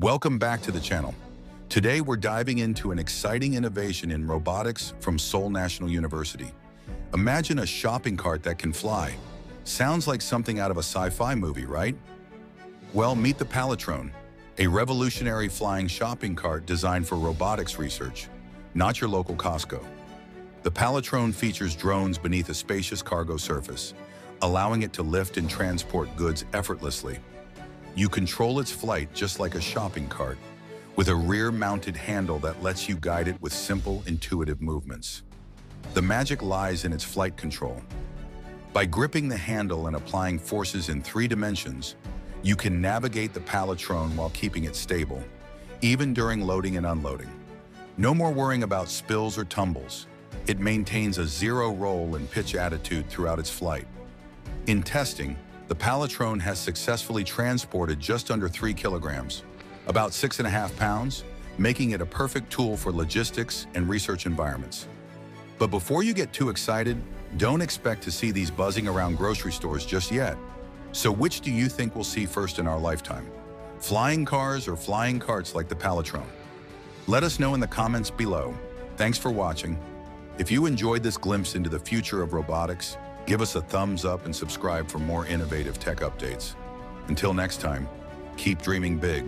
Welcome back to the channel. Today we're diving into an exciting innovation in robotics from Seoul National University. Imagine a shopping cart that can fly. Sounds like something out of a sci-fi movie, right? Well, meet the Palletrone, a revolutionary flying shopping cart designed for robotics research, not your local Costco. The Palletrone features drones beneath a spacious cargo surface, allowing it to lift and transport goods effortlessly. You control its flight just like a shopping cart, with a rear-mounted handle that lets you guide it with simple, intuitive movements. The magic lies in its flight control. By gripping the handle and applying forces in 3 dimensions, you can navigate the Palletrone while keeping it stable, even during loading and unloading. No more worrying about spills or tumbles. It maintains a zero roll and pitch attitude throughout its flight. In testing, the Palletrone has successfully transported just under 3 kilograms, about 6.5 pounds, making it a perfect tool for logistics and research environments. But before you get too excited, don't expect to see these buzzing around grocery stores just yet. So which do you think we'll see first in our lifetime? Flying cars or flying carts like the Palletrone? Let us know in the comments below. Thanks for watching. If you enjoyed this glimpse into the future of robotics, give us a thumbs up and subscribe for more innovative tech updates. Until next time, keep dreaming big.